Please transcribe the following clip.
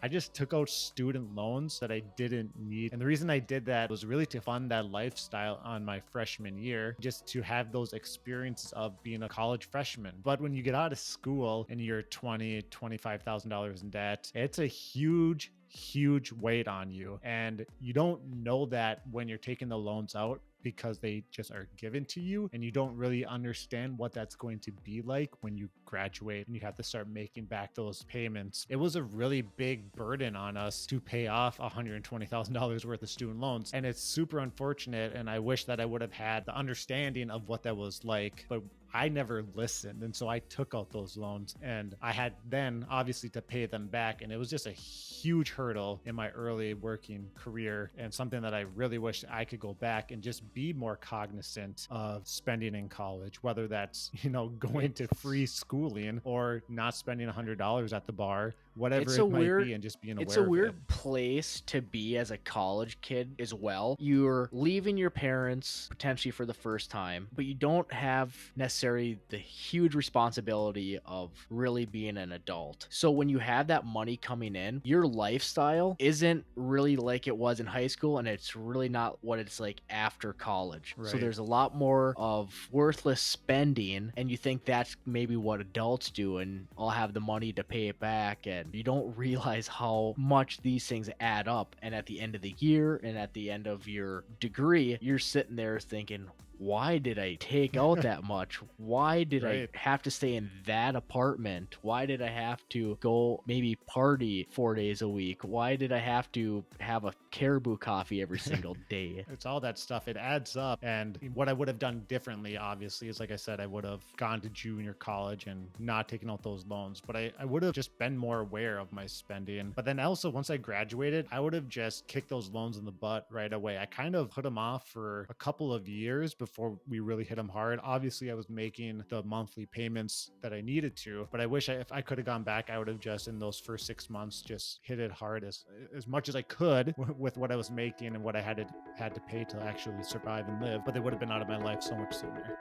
I just took out student loans that I didn't need. And the reason I did that was really to fund that lifestyle on my freshman year, just to have those experiences of being a college freshman. But when you get out of school and you're $25,000 in debt, it's a huge weight on you. And you don't know that when you're taking the loans out, because they just are given to you, and you don't really understand what that's going to be like when you graduate and you have to start making back those payments. It was a really big burden on us to pay off $120,000 worth of student loans, and it's super unfortunate, and I wish that I would have had the understanding of what that was like, but I never listened. And so I took out those loans, and I had then obviously to pay them back. And it was just a huge hurdle in my early working career, and something that I really wish I could go back and just be more cognizant of spending in college, whether that's, going to free schooling or not spending $100 at the bar, whatever it might be, and just being aware of it. It's a weird place to be as a college kid as well. You're leaving your parents potentially for the first time, but you don't have necessarily the huge responsibility of really being an adult. So when you have that money coming in, your lifestyle isn't really like it was in high school, and it's really not what it's like after college. Right. So there's a lot more of worthless spending, and you think that's maybe what adults do, and I'll have the money to pay it back, and you don't realize how much these things add up. And at the end of the year and at the end of your degree, you're sitting there thinking, why did I take out that much? Why did Right. I have to stay in that apartment? Why did I have to go maybe party 4 days a week? Why did I have to have a Caribou coffee every single day? It's all that stuff. It adds up. And what I would have done differently, obviously, is like I said, I would have gone to junior college and not taken out those loans. But I would have just been more aware of my spending. But then also, once I graduated, I would have just kicked those loans in the butt right away. I kind of put them off for a couple of years before we really hit them hard. Obviously, I was making the monthly payments that I needed to, but I wish if I could have gone back, I would have just in those first 6 months just hit it hard as much as I could with what I was making and what I had to pay to actually survive and live. But they would have been out of my life so much sooner.